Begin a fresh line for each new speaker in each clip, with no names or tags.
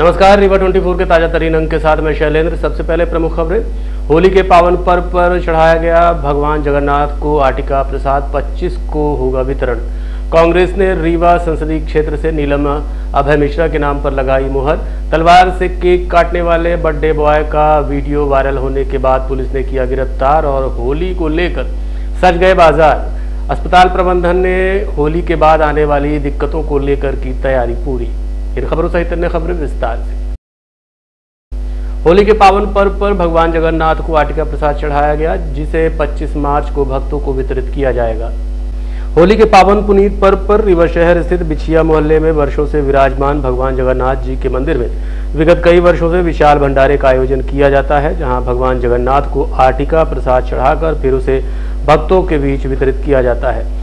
नमस्कार, रीवा 24 के ताजा तरीन अंक के साथ मैं शैलेंद्र। सबसे पहले प्रमुख खबरें। होली के पावन पर्व पर चढ़ाया गया भगवान जगन्नाथ को आटिका प्रसाद, 25 को होगा वितरण। कांग्रेस ने रीवा संसदीय क्षेत्र से नीलम अभय मिश्रा के नाम पर लगाई मुहर। तलवार से केक काटने वाले बर्थडे बॉय का वीडियो वायरल होने के बाद पुलिस ने किया गिरफ्तार और होली को लेकर सज गए बाजार। अस्पताल प्रबंधन ने होली के बाद आने वाली दिक्कतों को लेकर की तैयारी पूरी। इन खबरों सहित अन्य खबरें विस्तार से। होली के पावन पर्व पर भगवान जगन्नाथ को आटिका प्रसाद चढ़ाया गया, जिसे 25 मार्च को भक्तों को वितरित किया जाएगा। होली के पावन पुनीत पर्व पर रीवा शहर स्थित बिछिया मोहल्ले में वर्षों से विराजमान भगवान जगन्नाथ जी के मंदिर में विगत कई वर्षों से विशाल भंडारे का आयोजन किया जाता है, जहां भगवान जगन्नाथ को आटिका प्रसाद चढ़ाकर फिर उसे भक्तों के बीच वितरित किया जाता है।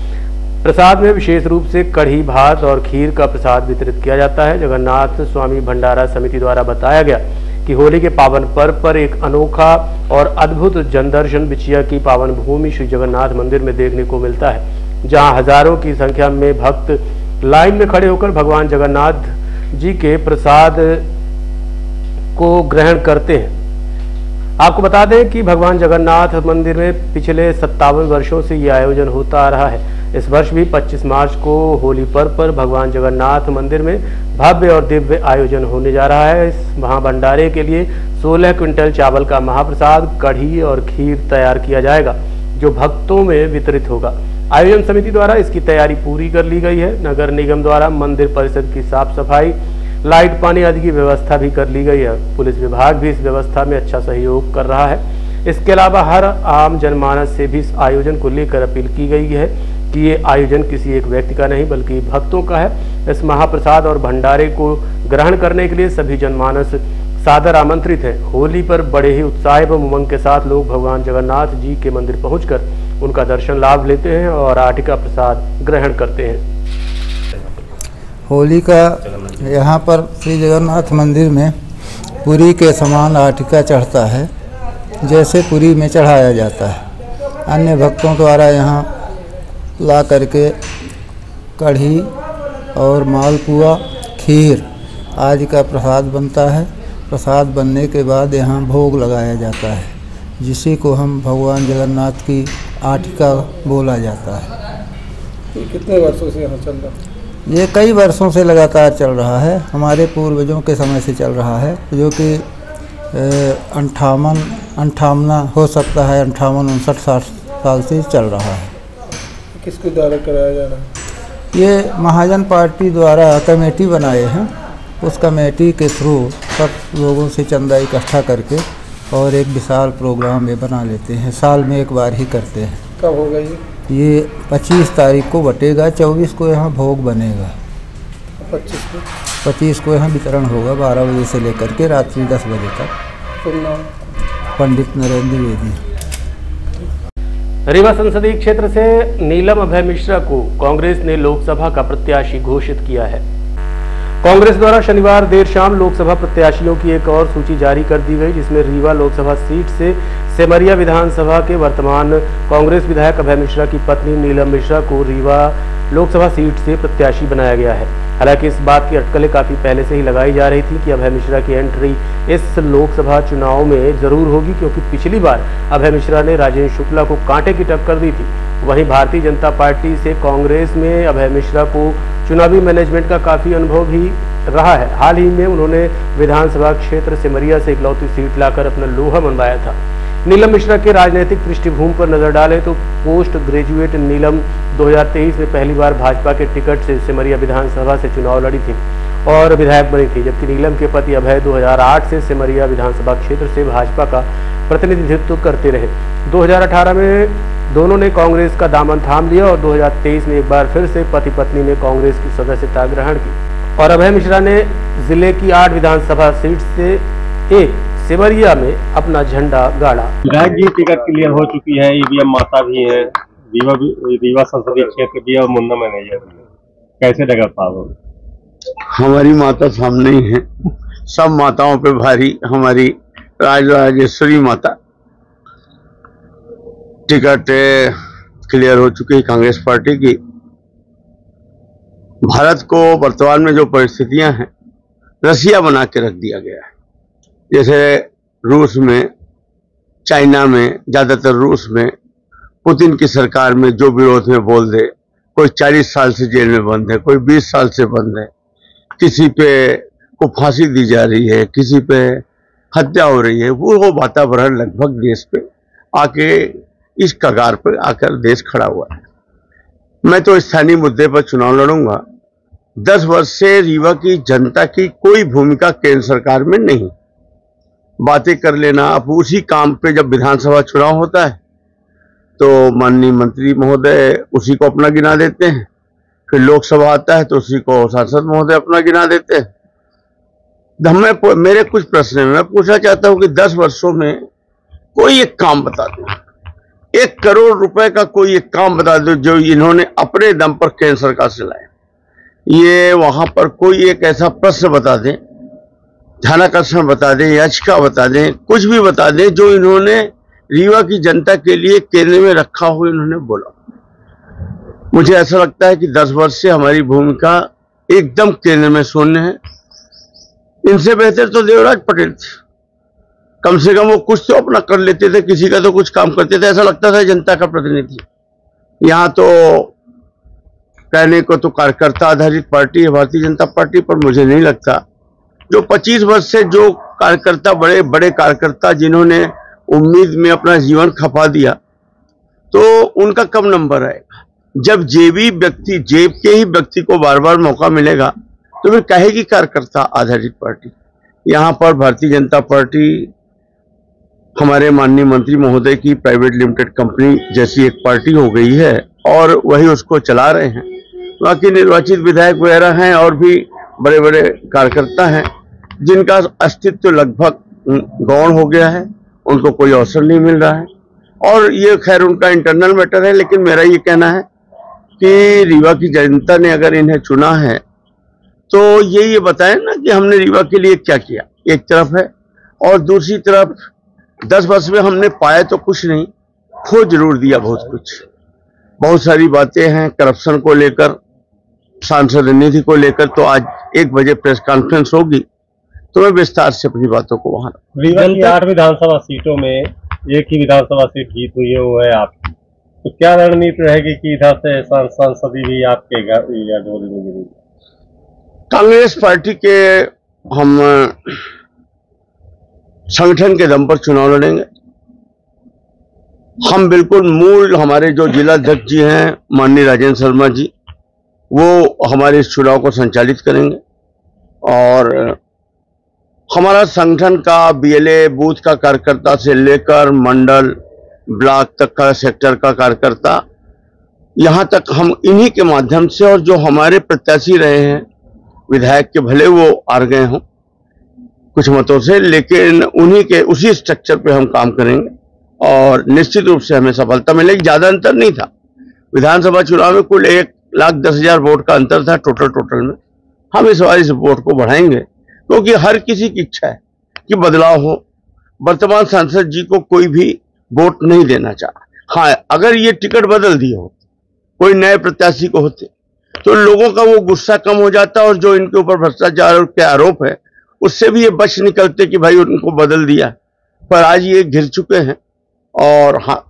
प्रसाद में विशेष रूप से कढ़ी, भात और खीर का प्रसाद वितरित किया जाता है। जगन्नाथ स्वामी भंडारा समिति द्वारा बताया गया कि होली के पावन पर्व पर एक अनोखा और अद्भुत जनदर्शन बिछिया की पावन भूमि श्री जगन्नाथ मंदिर में देखने को मिलता है, जहां हजारों की संख्या में भक्त लाइन में खड़े होकर भगवान जगन्नाथ जी के प्रसाद को ग्रहण करते हैं। आपको बता दें कि भगवान जगन्नाथ मंदिर में पिछले 57 वर्षों से यह आयोजन होता आ रहा है। इस वर्ष भी 25 मार्च को होली पर्व पर भगवान जगन्नाथ मंदिर में भव्य और दिव्य आयोजन होने जा रहा है। इस महाभंडारे के लिए 16 क्विंटल चावल का महाप्रसाद, कढ़ी और खीर तैयार किया जाएगा, जो भक्तों में वितरित होगा। आयोजन समिति द्वारा इसकी तैयारी पूरी कर ली गई है। नगर निगम द्वारा मंदिर परिसर की साफ सफाई, लाइट, पानी आदि की व्यवस्था भी कर ली गई है। पुलिस विभाग भी इस व्यवस्था में अच्छा सहयोग कर रहा है। इसके अलावा हर आम जनमानस से भी इस आयोजन को लेकर अपील की गई है कि ये आयोजन किसी एक व्यक्ति का नहीं बल्कि भक्तों का है। इस महाप्रसाद और भंडारे को ग्रहण करने के लिए सभी जनमानस सादर आमंत्रित है। होली पर बड़े ही उत्साह एवं उमंग के साथ लोग भगवान जगन्नाथ जी के मंदिर पहुंचकर उनका दर्शन लाभ लेते हैं और आटिका प्रसाद ग्रहण करते हैं।
होली का यहाँ पर श्री जगन्नाथ मंदिर में पुरी के समान आटिका चढ़ता है, जैसे पुरी में चढ़ाया जाता है। अन्य भक्तों द्वारा यहाँ ला करके कढ़ी और मालपुआ, खीर आदि का प्रसाद बनता है। प्रसाद बनने के बाद यहाँ भोग लगाया जाता है, जिसी को हम भगवान जगन्नाथ की आटिका बोला जाता है।
कितने वर्षों से यहाँ चल रहा है?
ये कई वर्षों से लगातार चल रहा है। हमारे पूर्वजों के समय से चल रहा है, जो कि 58 हो सकता है, 58-59 साल से चल रहा है।
किसके द्वारा कराया जा रहा है?
ये महाजन पार्टी द्वारा कमेटी बनाए हैं। उस कमेटी के थ्रू सब लोगों से चंदा इकट्ठा करके और एक विशाल प्रोग्राम ये बना लेते हैं। साल में एक बार ही करते हैं।
कब होगा
ये 25 तारीख को बटेगा, 24 को यहाँ भोग बनेगा, 25 को यहाँ वितरण होगा 12 बजे से लेकर के रात्रि 10 बजे तक। पंडित नरेंद्र द्विवेदी।
रीवा संसदीय क्षेत्र से नीलम अभय मिश्रा को कांग्रेस ने लोकसभा का प्रत्याशी घोषित किया है। कांग्रेस द्वारा शनिवार देर शाम लोकसभा प्रत्याशियों की एक और सूची जारी कर दी गई, जिसमें रीवा लोकसभा सीट से सेमरिया विधानसभा के वर्तमान कांग्रेस विधायक अभय मिश्रा की पत्नी नीलम मिश्रा को रीवा लोकसभा सीट से प्रत्याशी बनाया गया है। हालांकि इस बात की अटकलें काफी पहले से ही लगाई जा रही थी कि अभय मिश्रा की एंट्री इस लोकसभा चुनाव में जरूर होगी, क्योंकि पिछली बार अभय मिश्रा ने राजेंद्र शुक्ला को कांटे की टक्कर दी थी। वहीं भारतीय जनता पार्टी से कांग्रेस में अभय मिश्रा को चुनावी मैनेजमेंट का काफी अनुभव भी रहा है। हाल ही में उन्होंने विधानसभा क्षेत्र सिमरिया से इकलौती सीट लाकर अपना लोहा मनवाया था। नीलम मिश्रा के राजनीतिक पृष्ठभूमि पर नजर डालें तो पोस्ट ग्रेजुएट नीलम 2023 में पहली बार भाजपा के टिकट से सिमरिया विधानसभा से चुनाव लड़ी थी और विधायक बनी थी, जबकि नीलम के पति अभय 2008 से सिमरिया विधानसभा क्षेत्र से भाजपा का प्रतिनिधित्व करते रहे। 2018 में दोनों ने कांग्रेस का दामन थाम लिया और 2023 में एक बार फिर से पति पत्नी ने कांग्रेस की सदस्यता ग्रहण की और अभय मिश्रा ने जिले की 8 विधानसभा सीट से एक सिमरिया में अपना झंडा गाड़ा।
विधायक जी टिकट क्लियर हो चुकी है। ईवीएम माता भी है, रीवा संसदीय क्षेत्र भी है और मुन्ना मैनेजर भी है। कैसे लगा पावर?
हमारी माता सामने ही है, सब माताओं पे भारी हमारी राजराजेश्वरी माता। टिकट क्लियर हो चुकी है कांग्रेस पार्टी की। भारत को वर्तमान में जो परिस्थितियां हैं रसिया बना के रख दिया गया है। जैसे रूस में, चाइना में, ज्यादातर रूस में पुतिन की सरकार में जो विरोध में बोल दे, कोई 40 साल से जेल में बंद है, कोई 20 साल से बंद है, किसी पे को फांसी दी जा रही है, किसी पे हत्या हो रही है, वो वातावरण लगभग देश पे आके इस कगार पर आकर देश खड़ा हुआ है। मैं तो स्थानीय मुद्दे पर चुनाव लड़ूंगा। 10 वर्ष से रीवा की जनता की कोई भूमिका केंद्र सरकार में नहीं। बातें कर लेना, अब उसी काम पे जब विधानसभा चुनाव होता है तो माननीय मंत्री महोदय उसी को अपना गिना देते हैं, फिर लोकसभा आता है तो उसी को सांसद महोदय अपना गिना देते हैं। मेरे कुछ प्रश्न हैं, मैं पूछना चाहता हूं कि 10 वर्षों में कोई एक काम बता दो, 1 करोड़ रुपए का कोई एक काम बता दो जो इन्होंने अपने दम पर केंद्र सरकार से लाए। ये वहां पर कोई एक ऐसा प्रश्न बता दें, ध्यानाकर्षण बता दें, याचिका बता दें, कुछ भी बता दें जो इन्होंने रीवा की जनता के लिए केंद्र में रखा हो, इन्होंने बोला। मुझे ऐसा लगता है कि 10 वर्ष से हमारी भूमिका एकदम केंद्र में शून्य है। इनसे बेहतर तो देवराज पटेल थे, कम से कम वो कुछ तो अपना कर लेते थे, किसी का तो कुछ काम करते थे, ऐसा लगता था जनता का प्रतिनिधि। यहाँ तो कहने को तो कार्यकर्ता आधारित पार्टी है भारतीय जनता पार्टी, पर मुझे नहीं लगता जो 25 वर्ष से जो कार्यकर्ता, बड़े बड़े कार्यकर्ता जिन्होंने उम्मीद में अपना जीवन खपा दिया, तो उनका कम नंबर आएगा। जब जेब के ही व्यक्ति को बार बार मौका मिलेगा तो फिर कहेगी कार्यकर्ता आधारित पार्टी। यहाँ पर भारतीय जनता पार्टी हमारे माननीय मंत्री महोदय की प्राइवेट लिमिटेड कंपनी जैसी एक पार्टी हो गई है और वही उसको चला रहे हैं। बाकी निर्वाचित विधायक वगैरह हैं और भी बड़े बड़े कार्यकर्ता हैं जिनका अस्तित्व लगभग गौण हो गया है, उनको कोई अवसर नहीं मिल रहा है। और ये खैर उनका इंटरनल मैटर है, लेकिन मेरा ये कहना है कि रीवा की जनता ने अगर इन्हें चुना है तो ये बताएं ना कि हमने रीवा के लिए क्या किया, एक तरफ है, और दूसरी तरफ 10 वर्ष में हमने पाया तो कुछ नहीं, खो जरूर दिया बहुत कुछ। बहुत सारी बातें हैं करप्शन को लेकर, सांसद निधि को लेकर, तो आज 1 बजे प्रेस कॉन्फ्रेंस होगी तो मैं विस्तार से अपनी बातों को वहां।
रीवा की 8 विधानसभा सीटों में एक ही विधानसभा सीट जीत हुई है, वो है आपकी, तो क्या रणनीति रहेगी कि इधर से सांसद भी आपके झोली में गिरेगी?
कांग्रेस पार्टी के हम संगठन के दम पर चुनाव लड़ेंगे। हम बिल्कुल मूल, हमारे जो जिलाध्यक्ष जी हैं माननीय राजेंद्र शर्मा जी, वो हमारे इस चुनाव को संचालित करेंगे और हमारा संगठन का बीएलए बूथ का कार्यकर्ता से लेकर मंडल ब्लॉक तक का, सेक्टर का कार्यकर्ता, यहां तक हम इन्हीं के माध्यम से, और जो हमारे प्रत्याशी रहे हैं विधायक के, भले वो हार गए हों कुछ मतों से, लेकिन उन्हीं के उसी स्ट्रक्चर पे हम काम करेंगे और निश्चित रूप से हमें सफलता मिलेगी। ज्यादा अंतर नहीं था विधानसभा चुनाव में, कुल 1,10,000 वोट का अंतर था टोटल में। हम इस बार इस वोट को बढ़ाएंगे क्योंकि हर किसी की इच्छा है कि बदलाव हो। वर्तमान सांसद जी को कोई भी वोट नहीं देना चाहा। हाँ, अगर ये टिकट बदल दिए हो, कोई नए प्रत्याशी को होते, तो लोगों का वो गुस्सा कम हो जाता और जो इनके ऊपर भ्रष्टाचार के आरोप है उससे भी ये बच निकलते कि भाई उनको बदल दिया। पर आज ये घिर चुके हैं और हाँ,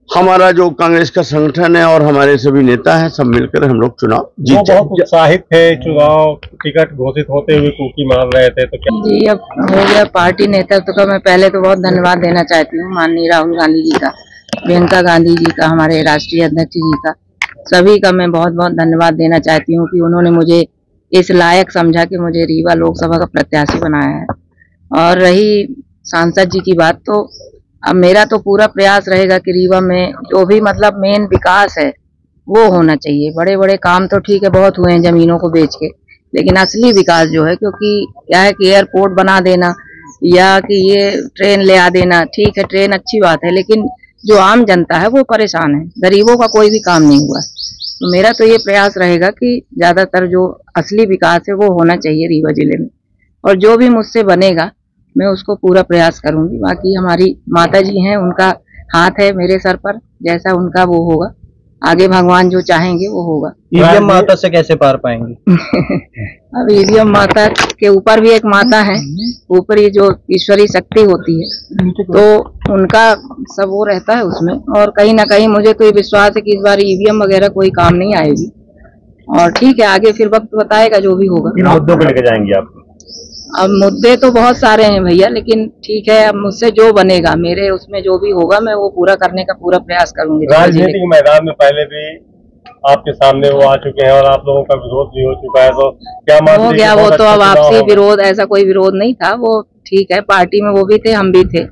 हमारा जो कांग्रेस का संगठन है और हमारे सभी नेता हैं, सब मिलकर हम लोग चुनाव जीत जाएंगे।
बहुत उत्साहित थे, चुनाव टिकट घोषित होते हुए कुकी मार रहे थे, तो क्या
जी अब हो गया पार्टी नेतृत्व का। मैं पहले तो बहुत धन्यवाद देना चाहती हूँ माननीय राहुल गांधी जी का, प्रियंका गांधी जी का, हमारे राष्ट्रीय अध्यक्ष जी का, सभी का मैं बहुत बहुत धन्यवाद देना चाहती हूँ कि उन्होंने मुझे इस लायक समझा कि मुझे रीवा लोकसभा का प्रत्याशी बनाया है। और रही सांसद जी की बात, तो अब मेरा तो पूरा प्रयास रहेगा कि रीवा में जो भी मतलब मेन विकास है वो होना चाहिए। बड़े बड़े काम तो ठीक है बहुत हुए हैं जमीनों को बेच के, लेकिन असली विकास जो है, क्योंकि क्या है कि एयरपोर्ट बना देना या कि ये ट्रेन ले आ देना, ठीक है ट्रेन अच्छी बात है, लेकिन जो आम जनता है वो परेशान है, गरीबों का कोई भी काम नहीं हुआ। तो मेरा तो ये प्रयास रहेगा कि ज्यादातर जो असली विकास है वो होना चाहिए रीवा जिले में, और जो भी मुझसे बनेगा मैं उसको पूरा प्रयास करूंगी। बाकी हमारी माता जी हैं, उनका हाथ है मेरे सर पर, जैसा उनका वो होगा, आगे भगवान जो चाहेंगे वो होगा।
ईवीएम माता से कैसे पार पाएंगे?
अब ईवीएम माता के ऊपर भी एक माता है, ऊपरी जो ईश्वरी शक्ति होती है, तो उनका सब वो रहता है उसमें। और कहीं ना कहीं मुझे तो ये विश्वास है कि इस बार ईवीएम वगैरह कोई काम नहीं आएगी। और ठीक है, आगे फिर वक्त बताएगा जो भी होगा।
किन मुद्दों को लेकर जाएंगे आप?
अब मुद्दे तो बहुत सारे हैं भैया, लेकिन ठीक है, अब मुझसे जो बनेगा, मेरे उसमें जो भी होगा, मैं वो पूरा करने का पूरा प्रयास करूंगी।
राजनीतिक मैदान में पहले भी आपके सामने वो आ चुके हैं और आप लोगों का विरोध भी हो चुका है, तो क्या
हो गया वो तो। अब आपसी विरोध, ऐसा कोई विरोध नहीं था वो। ठीक है, पार्टी में वो भी थे, हम भी थे।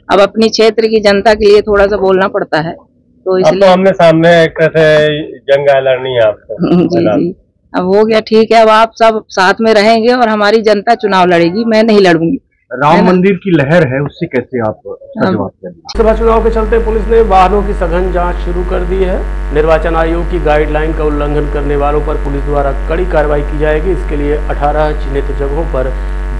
अब अपनी क्षेत्र की जनता के लिए थोड़ा सा बोलना पड़ता है, तो इसलिए
तो हमने सामने एक तरह से जंग लड़नी है आपसे।
जी, अब हो गया, ठीक है। अब आप सब साथ में रहेंगे और हमारी जनता चुनाव लड़ेगी, मैं नहीं लड़ूंगी।
राम मंदिर की लहर है, उससे कैसे आप जवाब देंगे?
लोकसभा चुनाव के चलते पुलिस ने वाहनों की सघन जांच शुरू कर दी है। निर्वाचन आयोग की गाइडलाइन का उल्लंघन करने वालों पर पुलिस द्वारा कड़ी कार्रवाई की जाएगी। इसके लिए 18 चिन्हित जगहों पर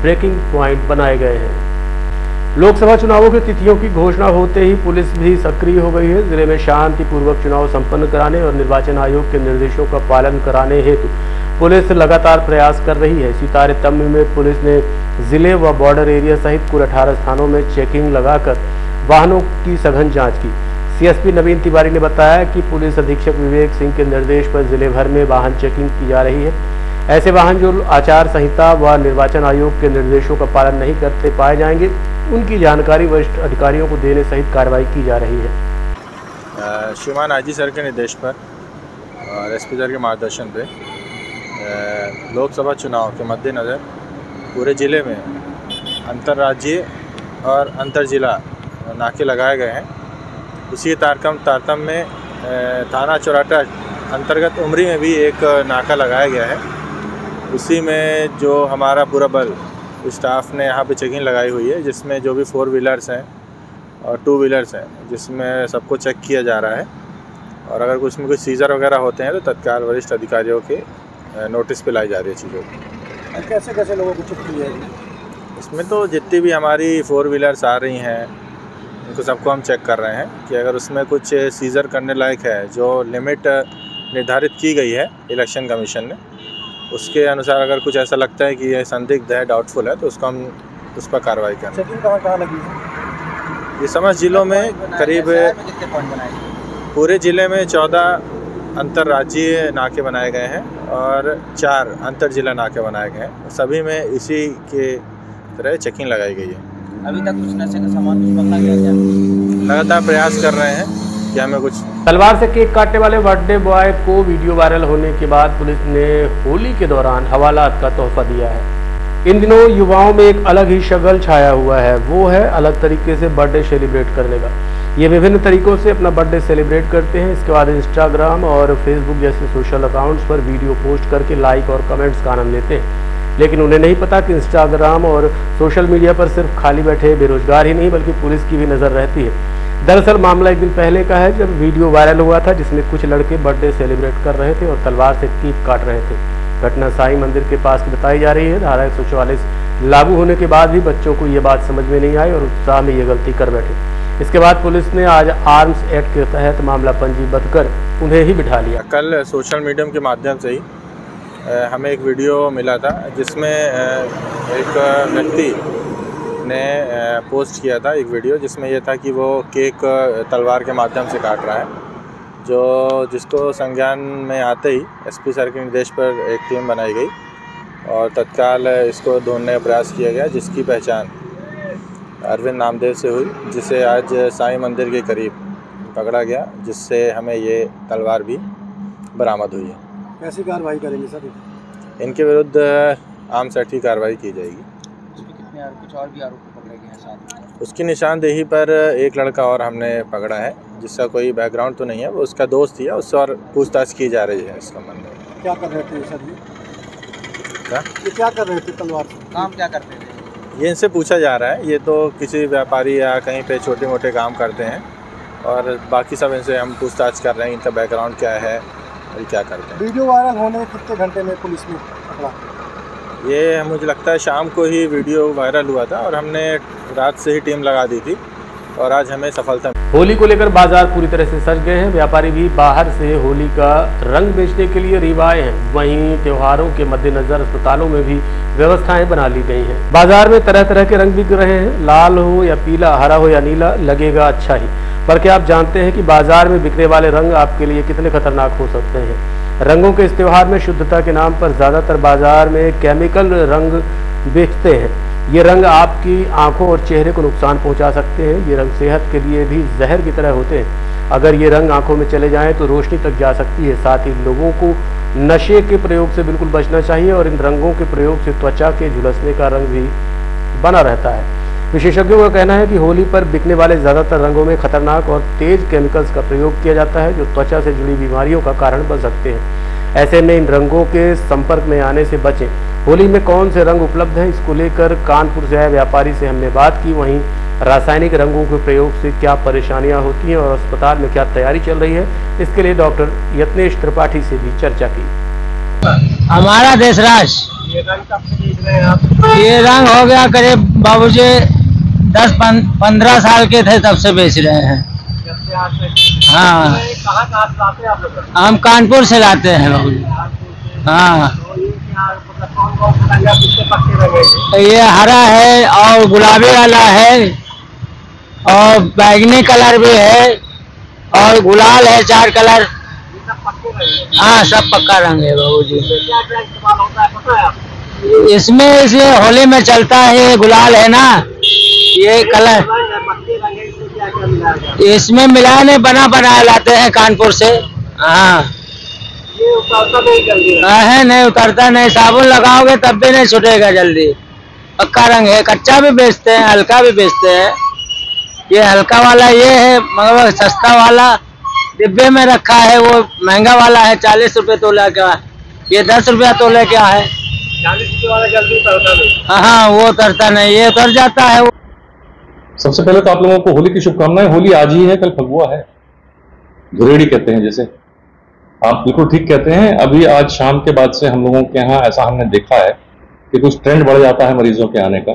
ब्रेकिंग प्वाइंट बनाए गए हैं। लोकसभा चुनावों की तिथियों की घोषणा होते ही पुलिस भी सक्रिय हो गई है। जिले में शांतिपूर्वक चुनाव संपन्न कराने और निर्वाचन आयोग के निर्देशों का पालन कराने हेतु पुलिस लगातार प्रयास कर रही है। इसी तारतम्य में पुलिस ने जिले व बॉर्डर एरिया सहित कुल 18 स्थानों में चेकिंग लगाकर वाहनों की सघन जांच की। सीएसपी नवीन तिवारी ने बताया कि पुलिस अधीक्षक विवेक सिंह के निर्देश पर जिले भर में वाहन चेकिंग की जा रही है। ऐसे वाहन जो आचार संहिता व निर्वाचन आयोग के निर्देशों का पालन नहीं करते पाए जाएंगे, उनकी जानकारी वरिष्ठ अधिकारियों को देने सहित कार्रवाई की जा रही है।
श्रीमान आईजी सर के निर्देश पर और एसपी सर के मार्गदर्शन पे लोकसभा चुनाव के मद्देनज़र पूरे ज़िले में अंतर्राज्यीय और अंतर जिला नाके लगाए गए हैं। उसी के तारतम्य में थाना चौराटा अंतर्गत उमरी में भी एक नाका लगाया गया है। उसी में जो हमारा पूरा बल स्टाफ ने यहाँ पे चेकिंग लगाई हुई है, जिसमें जो भी 4 व्हीलर्स हैं और 2 व्हीलर्स हैं, जिसमें सबको चेक किया जा रहा है। और अगर कुछ में कुछ सीज़र वगैरह होते हैं तो तत्काल वरिष्ठ अधिकारियों के नोटिस पे लाई जा रही है चीज़ों।
कैसे कैसे लोगों को चेक किया है?
इसमें तो जितनी भी हमारी 4 व्हीलर्स आ रही हैं, उनको सबको हम चेक कर रहे हैं कि अगर उसमें कुछ सीज़र करने लायक है, जो लिमिट निर्धारित की गई है इलेक्शन कमीशन ने, उसके अनुसार अगर कुछ ऐसा लगता है कि यह संदिग्ध है, डाउटफुल है, तो उसको हम उस पर कार्रवाई करें।
चेकिंग कहाँ लगी है?
ये समस्त जिलों में करीब पूरे ज़िले में 14 अंतर्राज्यीय नाके बनाए गए हैं और 4 अंतर जिला नाके बनाए गए हैं। सभी में इसी के तरह चेकिंग लगाई गई है।
अभी तक कुछ नशे का सामान कुछ पकड़ा गया क्या?
लगातार प्रयास कर रहे हैं कि हमें कुछ।
तलवार से केक काटने वाले बर्थडे बॉय को वीडियो वायरल होने के बाद पुलिस ने होली के दौरान हवालात का तोहफा दिया है। इन दिनों युवाओं में एक अलग ही शगल छाया हुआ है, वो है अलग तरीके से बर्थडे सेलिब्रेट करने का। ये विभिन्न तरीकों से अपना बर्थडे सेलिब्रेट करते हैं। इसके बाद इंस्टाग्राम और फेसबुक जैसे सोशल अकाउंट्स पर वीडियो पोस्ट करके लाइक और कमेंट्स का आनंद लेते हैं। लेकिन उन्हें नहीं पता कि इंस्टाग्राम और सोशल मीडिया पर सिर्फ खाली बैठे बेरोजगार ही नहीं बल्कि पुलिस की भी नज़र रहती है। दरअसल मामला एक दिन पहले का है, जब वीडियो वायरल हुआ था जिसमें कुछ लड़के बर्थडे सेलिब्रेट कर रहे थे और तलवार से केक काट रहे थे। घटना साईं मंदिर के पास की बताई जा रही है। धारा 144 लागू होने के बाद भी बच्चों को ये बात समझ में नहीं आई और उत्साह में ये गलती कर बैठे। इसके बाद पुलिस ने आज आर्म्स एक्ट के तहत मामला पंजीबद्ध कर उन्हें ही बिठा लिया।
कल सोशल मीडिया के माध्यम से ही हमें एक वीडियो मिला था, जिसमें एक व्यक्ति ने पोस्ट किया था एक वीडियो, जिसमें यह था कि वो केक तलवार के माध्यम से काट रहा है, जिसको संज्ञान में आते ही एसपी सर के निर्देश पर एक टीम बनाई गई और तत्काल इसको ढूंढने का प्रयास किया गया, जिसकी पहचान अरविंद नामदेव से हुई, जिसे आज साईं मंदिर के करीब पकड़ा गया, जिससे हमें ये तलवार भी बरामद हुई है।
कैसी कार्रवाई करेंगे सर?
इनके विरुद्ध आर्म्स एक्ट की कार्रवाई की जाएगी।
कुछ और भी आरोपी पकड़े गए हैं साथ?
उसकी निशानदेही पर एक लड़का और हमने पकड़ा है, जिसका कोई बैकग्राउंड तो नहीं है, वो उसका दोस्त ही है, उससे और पूछताछ की जा रही है इस संबंध में।
क्या कर रहे थे सर? ये क्या कर रहे थे तलवार से? काम क्या करते थे?
ये इनसे पूछा जा रहा है। ये तो किसी व्यापारी या कहीं पे छोटे मोटे काम करते हैं और बाकी सब इनसे हम पूछताछ कर रहे हैं, इनका बैकग्राउंड क्या है और क्या करते हैं।
वीडियो वायरल होने में कितने घंटे में पुलिस ने पकड़ा?
ये मुझे लगता है शाम को ही वीडियो वायरल हुआ था और हमने रात से ही टीम लगा दी थी और आज हमें सफलता।
होली को लेकर बाजार पूरी तरह से सज गए हैं। व्यापारी भी बाहर से होली का रंग बेचने के लिए रीवा आए हैं। वहीं त्योहारों के मद्देनजर अस्पतालों में भी व्यवस्थाएं बना ली गई हैं। बाजार में तरह तरह के रंग बिक रहे हैं। लाल हो या पीला, हरा हो या नीला, लगेगा अच्छा ही। पर क्या आप जानते हैं कि बाजार में बिकने वाले रंग आपके लिए कितने खतरनाक हो सकते हैं। रंगों के इस त्योहार में शुद्धता के नाम पर ज्यादातर बाजार में केमिकल रंग बेचते हैं। ये रंग आपकी आंखों और चेहरे को नुकसान पहुंचा सकते हैं। ये रंग सेहत के लिए भी जहर की तरह होते हैं। अगर ये रंग आंखों में चले जाएं तो रोशनी तक जा सकती है। साथ ही लोगों को नशे के प्रयोग से बिल्कुल बचना चाहिए और इन रंगों के प्रयोग से त्वचा के झुलसने का रंग भी बना रहता है। विशेषज्ञों का कहना है कि होली पर बिकने वाले ज्यादातर रंगों में खतरनाक और तेज केमिकल्स का प्रयोग किया जाता है जो त्वचा से जुड़ी बीमारियों का कारण बन सकते हैं। ऐसे में इन रंगों के संपर्क में आने से बचें। होली में कौन से रंग उपलब्ध हैं, इसको लेकर कानपुर से आए व्यापारी से हमने बात की। वहीं रासायनिक रंगों के प्रयोग से क्या परेशानियां होती हैं और अस्पताल में क्या तैयारी चल रही है, इसके लिए डॉक्टर यत्नेश त्रिपाठी से भी चर्चा की।
हमारा देशराज ये रंग हो गया करीब बाबूजी 10-15 साल के थे तब से बेच रहे हैं। हाँ, हम कानपुर से लाते हैं बाबूजी। हाँ, ये हरा है और गुलाबी वाला है और बैगनी कलर भी है और गुलाल है, 4 कलर। हाँ, सब पक्का रंग है बाबूजी। इसमें इसे होली में चलता है, ये गुलाल है ना, ये कलर इसमें मिलाने बना लाते हैं कानपुर से। हाँ, है नहीं उतरता नहीं, साबुन लगाओगे तब भी नहीं छूटेगा जल्दी। पक्का रंग है। कच्चा भी बेचते हैं, हल्का भी बेचते हैं। ये हल्का वाला ये है, मगर सस्ता वाला डिब्बे में रखा है, वो महंगा वाला है, 40 रुपए तोला का। ये 10 रुपया तोले क्या है।
40 रुपए वाला जल्दी उतरता नहीं।
हाँ, वो उतरता नहीं, ये उतर जाता है।
सबसे पहले तो आप लोगों को होली की शुभकामनाएं। होली आज ही है, कल फगुआ है, धुरेड़ी कहते हैं जैसे। आप बिल्कुल ठीक कहते हैं। अभी आज शाम के बाद से हम लोगों के यहाँ ऐसा हमने देखा है कि कुछ ट्रेंड बढ़ जाता है मरीजों के आने का।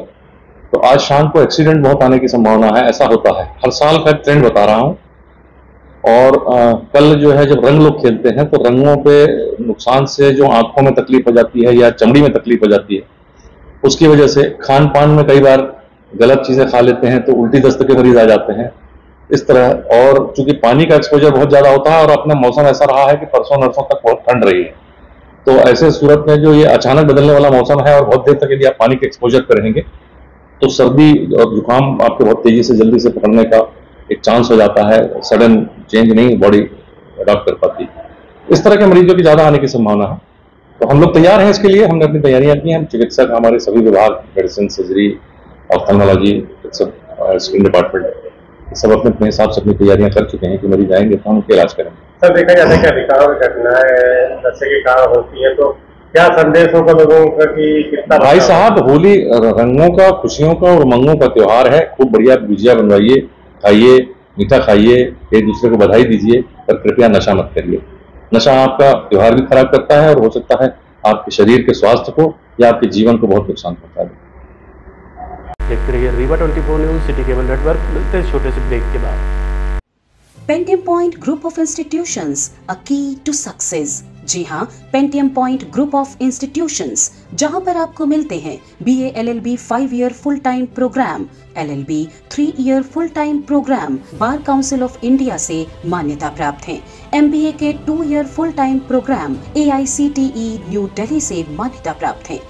तो आज शाम को एक्सीडेंट बहुत आने की संभावना है, ऐसा होता है। हर साल का ट्रेंड बता रहा हूँ। और कल जो है जब रंग लोग खेलते हैं तो रंगों पे नुकसान से जो आंखों में तकलीफ हो जाती है या चमड़ी में तकलीफ हो जाती है, उसकी वजह से खान पान में कई बार गलत चीजें खा लेते हैं तो उल्टी दस्त के मरीज आ जाते हैं इस तरह। और चूंकि पानी का एक्सपोजर बहुत ज्यादा होता है और अपना मौसम ऐसा रहा है कि परसों नरसों तक बहुत ठंड रही है, तो ऐसे सूरत में जो ये अचानक बदलने वाला मौसम है और बहुत देर तक यदि आप पानी के एक्सपोजर पर रहेंगे तो सर्दी और जुकाम आपके बहुत तेजी से जल्दी से पकड़ने का एक चांस हो जाता है। सडन चेंज नहीं बॉडी अडॉप्ट कर पाती। इस तरह के मरीजों की ज्यादा आने की संभावना है। तो हम लोग तैयार हैं इसके लिए, हमने अपनी तैयारियां की हैं। हम चिकित्सक, हमारे सभी विभाग, medicine, surgery, ophthalmology, skin department, सब अपने अपने हिसाब से अपनी तैयारियां कर चुके हैं कि मरीज आएंगे तो हम उनके इलाज करेंगे।
सर, देखा जाता है क्या विकारों की घटनाएं नशे के कारण होती है, तो क्या संदेश होगा लोगों का कि कितना।
भाई साहब, होली रंगों का, खुशियों का और उमंगों का त्योहार है। खूब बढ़िया गुजिया बनवाइए, खाइए, मीठा खाइए, एक दूसरे को बधाई दीजिए, पर कृपया नशा मत करिए। नशा आपका त्योहार भी खराब करता है और हो सकता है आपके शरीर के स्वास्थ्य को या आपके जीवन को बहुत नुकसान पहुंचा दे।
देखते रहिए Rewa 24 news, city cable network. मिलते हैं छोटे से ब्रेक के बाद।
Pentium Point Group of Institutions, a key to success। जी हाँ, Pentium Point Group of Institutions, जहाँ पर आपको मिलते हैं BA LLB 5 year full time programme, LLB 3 year full time programme bar council of India से मान्यता प्राप्त हैं। MBA के 2 year full time programme AICTE new Delhi से मान्यता प्राप्त हैं।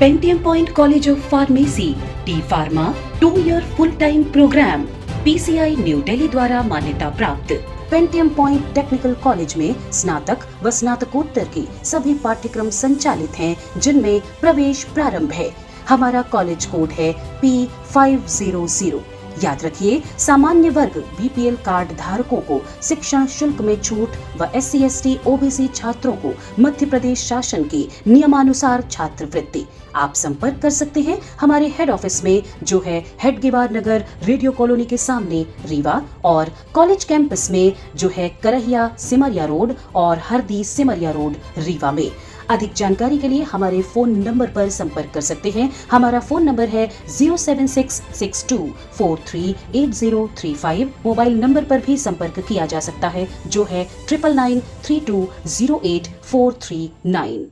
Pentium Point college of pharmacy T pharma 2 year full time programme PCI new Delhi द्वारा मान्यता प्राप्त। Pentium Point टेक्निकल कॉलेज में स्नातक व स्नातकोत्तर की सभी पाठ्यक्रम संचालित हैं, जिनमें प्रवेश प्रारंभ है। हमारा कॉलेज कोड है P500। याद रखिए, सामान्य वर्ग BPL कार्ड धारकों को शिक्षण शुल्क में छूट व SC ST OBC छात्रों को मध्य प्रदेश शासन की नियमानुसार छात्रवृत्ति। आप संपर्क कर सकते हैं हमारे हेड ऑफिस में, जो है हेडगेवार नगर, रेडियो कॉलोनी के सामने रीवा, और कॉलेज कैंपस में, जो है करहिया सिमरिया रोड और हरदी सिमरिया रोड रीवा में। अधिक जानकारी के लिए हमारे फोन नंबर पर संपर्क कर सकते हैं। हमारा फोन नंबर है 07662438035। मोबाइल नंबर पर भी संपर्क किया जा सकता है जो है 9992084439।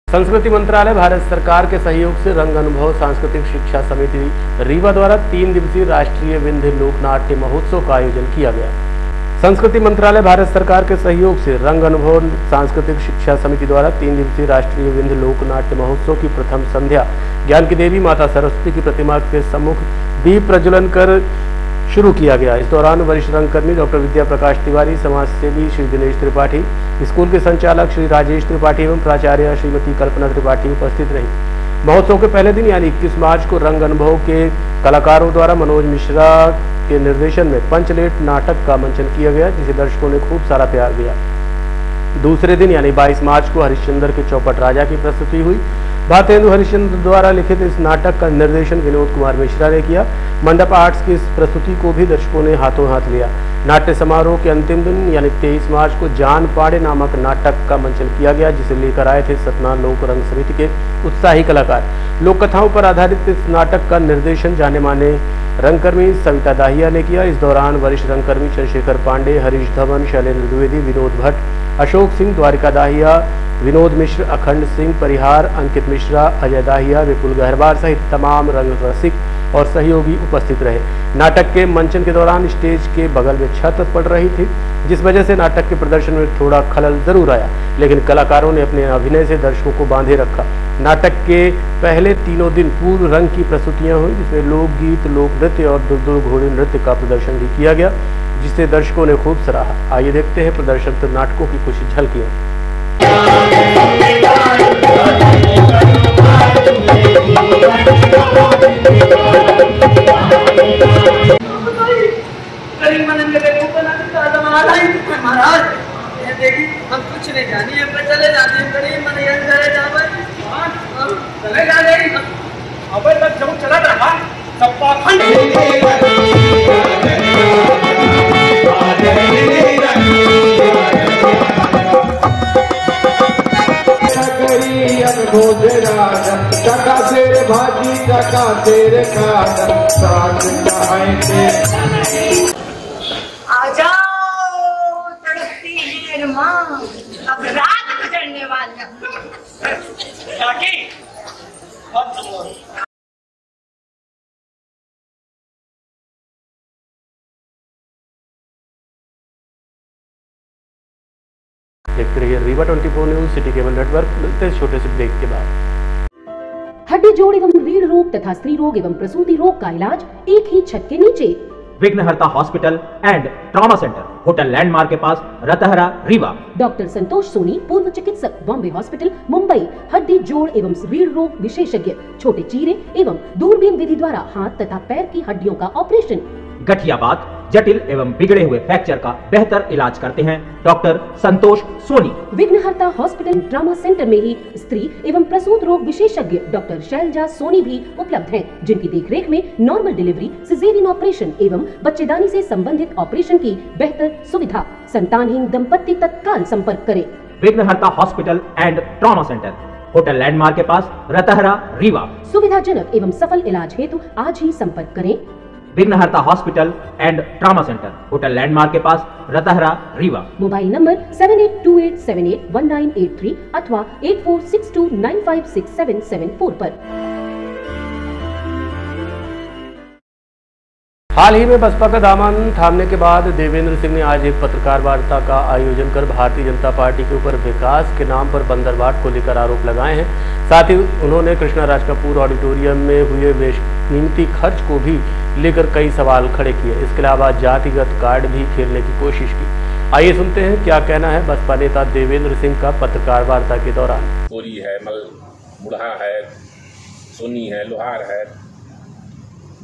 संस्कृति मंत्रालय भारत सरकार के सहयोग से रंग अनुभव सांस्कृतिक शिक्षा समिति रीवा द्वारा 3 दिवसीय राष्ट्रीय विंध्य लोक नाट्य महोत्सव का आयोजन किया गया। संस्कृति मंत्रालय भारत सरकार के सहयोग से रंग अनुभव सांस्कृतिक शिक्षा समिति द्वारा 3 दिवसीय राष्ट्रीय विंध्य लोक नाट्य महोत्सव की प्रथम संध्या ज्ञान की देवी माता सरस्वती की प्रतिमा के सम्मुख दीप प्रज्वलन कर शुरू किया गया। इस दौरान वरिष्ठ रंगकर्मी डॉक्टर विद्या प्रकाश तिवारी, समाज सेवी श्री दिनेश त्रिपाठी, स्कूल के संचालक श्री राजेश त्रिपाठी एवं प्राचार्य श्रीमती कल्पना त्रिपाठी उपस्थित रही। महोत्सव के पहले दिन यानी 21 मार्च को रंग अनुभव के कलाकारों द्वारा मनोज मिश्रा के निर्देशन में पंचलेट नाटक का मंचन किया गया, जिसे दर्शकों ने खूब सारा प्यार दिया। दूसरे दिन यानी 22 मार्च को हरिश्चंद्र के चौपट राजा की प्रस्तुति हुई। भारतेंदु हरिश्चंद्र द्वारा लिखित इस नाटक का निर्देशन विनोद कुमार मिश्रा ने किया। मंडप आर्ट्स की इस प्रस्तुति को भी दर्शकों ने हाथों हाथ लिया। नाट्य समारोह के अंतिम दिन यानी 23 मार्च को जान पाड़े नामक नाटक का मंचन किया गया, जिसे लेकर आए थे सतना लोक रंग समिति के उत्साही कलाकार। लोक कथाओं पर आधारित इस नाटक का निर्देशन जाने माने रंगकर्मी सविता दाहिया ने किया। इस दौरान वरिष्ठ रंगकर्मी चंद्रशेखर पांडे, हरीश धवन, शैलेंद्र द्विवेदी, विनोद भट्ट, अशोक सिंह, द्वारिका दाहिया, विनोद मिश्र, अखंड सिंह परिहार, अंकित मिश्रा, अजय दाहिया, विपुल गहरबार सहित तमाम रंग रसिक और सहयोगी उपस्थित रहे। नाटक के मंचन के दौरान स्टेज के बगल में छत पड़ रही थी, जिस वजह से नाटक के प्रदर्शन में थोड़ा खलल जरूर आया, लेकिन कलाकारों ने अपने अभिनय से दर्शकों को बांधे रखा। नाटक के पहले तीनों दिन पूर्व रंग की प्रस्तुतियां हुई, जिसमें लोकगीत, लोक नृत्य और दुलदुल घोड़े नृत्य का प्रदर्शन भी किया गया, जिसे दर्शकों ने खूब सराहा। आइए देखते हैं प्रदर्शित नाटकों की कुछ झलकियां।
महाराज देखी हम कुछ नहीं जानी है, पर चले जाते हैं गरीब मन चले जावे चले जा रही अब तक जब चला रहा सब पाखंड टका तेरे भाजी टका तेरे आ जाओ तड़पती है माँ, अब रात गुजरने वाली
देखते रहिए Rewa 24 news city cable network. मिलते हैं छोटे से ब्रेक के बाद।
हड्डी जोड़ एवं रीढ़ रोग तथा स्त्री रोग एवं प्रसूति रोग का इलाज एक ही छत के नीचे।
विघ्नहर्ता hospital and trauma centre, hotel landmark के पास, रतहरा, रीवा।
डॉक्टर संतोष सोनी, पूर्व चिकित्सक, बॉम्बे हॉस्पिटल, मुंबई। हड्डी जोड़ एवं रीढ़ रोग विशेषज्ञ, छोटे चीरे एवं दूरबीन विधि द्वारा हाथ तथा पैर की हड्डियों का ऑपरेशन।
गठियाबात, जटिल एवं बिगड़े हुए फ्रैक्चर का बेहतर इलाज करते हैं डॉक्टर संतोष सोनी।
विघ्नहर्ता हॉस्पिटल ट्रॉमा सेंटर में ही स्त्री एवं प्रसूत रोग विशेषज्ञ डॉक्टर शैलजा सोनी भी उपलब्ध हैं, जिनकी देखरेख में नॉर्मल डिलीवरी, सिजेरियन ऑपरेशन एवं बच्चेदानी से संबंधित ऑपरेशन की बेहतर सुविधा। संतानहीन दंपत्ति तत्काल संपर्क करें।
विघ्नहर्ता hospital and trauma centre, hotel landmark के पास, रतहरा, रीवा।
सुविधाजनक एवं सफल इलाज हेतु आज ही संपर्क करें।
विघ्नहर्ता hospital and trauma centre, hotel landmark के पास, रतहरा, रीवा।
मोबाइल नंबर 7828781983 अथवा 8462956774 पर।
हाल ही में बसपा का दामन थामने के बाद देवेंद्र सिंह ने आज एक पत्रकार वार्ता का आयोजन कर भारतीय जनता पार्टी के ऊपर विकास के नाम पर बंदरबाट को लेकर आरोप लगाए हैं। साथ ही उन्होंने कृष्णा राज कपूर ऑडिटोरियम में हुए बेशकीमती खर्च को भी लेकर कई सवाल खड़े किए। इसके अलावा जातिगत कार्ड भी खेलने की कोशिश की। आइए सुनते हैं क्या कहना है बसपा नेता देवेंद्र सिंह का पत्रकार वार्ता के दौरान।
कोरी है, बुढ़ा है, सोनी है, लोहार है,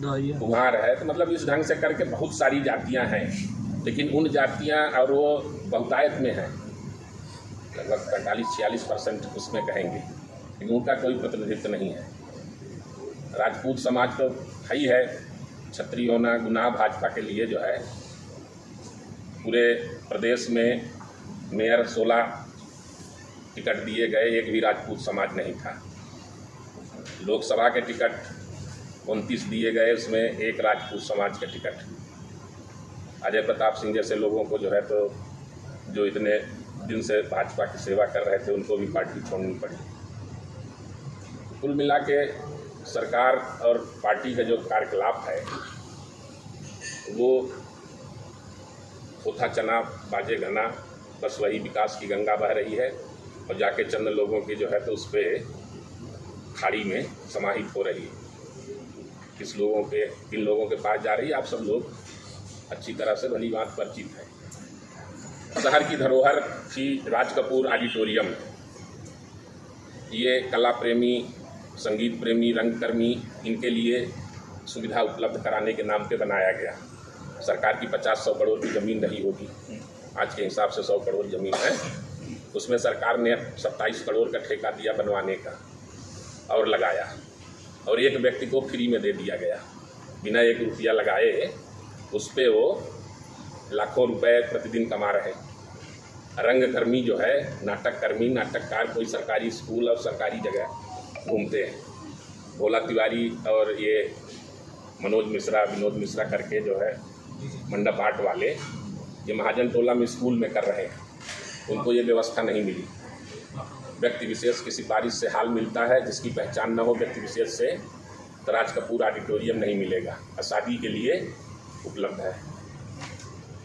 कुम्हार है, तो मतलब इस ढंग से करके बहुत सारी जातियां हैं, लेकिन उन जातियां और वो बहुतायत में हैं, लगभग 45-46% उसमें कहेंगे, लेकिन उनका कोई प्रतिनिधित्व नहीं है। राजपूत समाज तो है ही है, क्षत्रिय होना गुनाह भाजपा के लिए जो है पूरे प्रदेश में मेयर 16 टिकट दिए गए, एक भी राजपूत समाज नहीं था। लोकसभा के टिकट 29 दिए गए, उसमें एक राजपूत समाज का टिकट। अजय प्रताप सिंह जैसे लोगों को जो है तो जो इतने दिन से भाजपा की सेवा कर रहे थे उनको भी पार्टी छोड़नी पड़ी। कुल मिला के सरकार और पार्टी का जो कार्यकलाप है वो होता चना बाजे घना, बस वही विकास की गंगा बह रही है और जाके चंद लोगों की जो है तो उस पर खाड़ी में समाहित हो रही है। किन लोगों के पास जा रही है आप सब लोग अच्छी तरह से भली बात परिचित है। शहर की धरोहर थी राज कपूर ऑडिटोरियम। ये कला प्रेमी, संगीत प्रेमी, रंगकर्मी, इनके लिए सुविधा उपलब्ध कराने के नाम पे बनाया गया। सरकार की 50-100 करोड़ की ज़मीन रही होगी, आज के हिसाब से 100 करोड़ ज़मीन है। उसमें सरकार ने 27 करोड़ का ठेका दिया बनवाने का और लगाया, और एक व्यक्ति को फ्री में दे दिया गया बिना 1 रुपया लगाए। उस पर वो लाखों रुपए प्रतिदिन कमा रहे। रंगकर्मी जो है, नाटककर्मी, नाटककार कोई सरकारी स्कूल और सरकारी जगह घूमते हैं। भोला तिवारी और ये मनोज मिश्रा, विनोद मिश्रा करके जो है मंडप आर्ट वाले, ये महाजन टोला में स्कूल में कर रहे हैं। उनको ये व्यवस्था नहीं मिली। व्यक्ति विशेष की सिफारिश से हाल मिलता है, जिसकी पहचान न हो व्यक्ति विशेष से, तो राज कपूर ऑडिटोरियम नहीं मिलेगा। शादी के लिए उपलब्ध है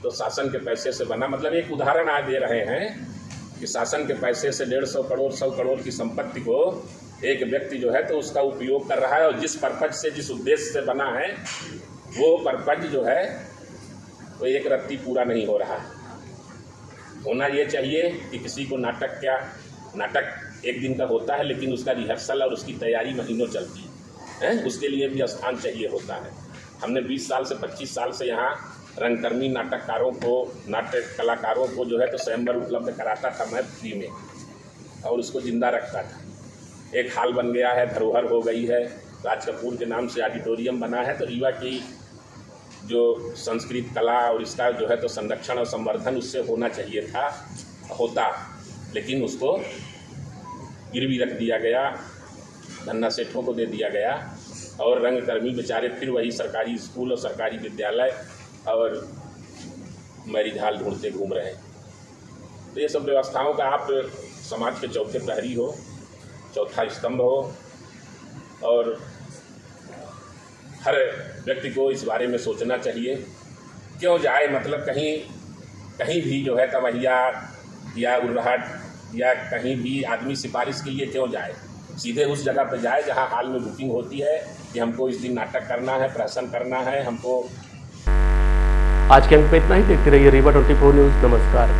तो शासन के पैसे से बना। मतलब एक उदाहरण आज दे रहे हैं कि शासन के पैसे से 150 करोड़ 100 करोड़ की संपत्ति को एक व्यक्ति जो है तो उसका उपयोग कर रहा है, और जिस पर्पज से, जिस उद्देश्य से बना है वो पर्पज जो है वो एक रत्ती पूरा नहीं हो रहा है। होना ये चाहिए कि किसी को नाटक एक दिन का होता है, लेकिन उसका रिहर्सल और उसकी तैयारी महीनों चलती है। उसके लिए भी स्थान चाहिए होता है। हमने 20 साल से 25 साल से यहाँ रंगकर्मी नाटककारों को, नाटक कलाकारों को जो है तो स्वयंवर उपलब्ध कराता था मैं फ्री में, और उसको जिंदा रखता था। एक हाल बन गया है, धरोहर हो गई है, राज कपूर के नाम से ऑडिटोरियम बना है, तो रीवा की जो संस्कृत कला और इसका जो है तो संरक्षण और संवर्धन उससे होना चाहिए था, होता, लेकिन उसको गिरवी रख दिया गया, धन्ना सेठों को दे दिया गया, और रंगकर्मी बेचारे फिर वही सरकारी स्कूल और सरकारी विद्यालय और मैरिज हॉल ढूंढते घूम रहे हैं। तो ये सब व्यवस्थाओं का आप समाज के चौथे प्रहरी हो, चौथा स्तंभ हो, और हर व्यक्ति को इस बारे में सोचना चाहिए। क्यों जाए, मतलब कहीं भी जो है तमहिया या उर्राहट या कहीं भी आदमी सिफारिश के लिए क्यों जाए, सीधे उस जगह पर जाए जहां हाल में बुकिंग होती है कि हमको इस दिन नाटक करना है, प्रहसन करना है हमको।
आज के अंक में इतना ही। देखते रहिए रीवा 24 न्यूज़। नमस्कार।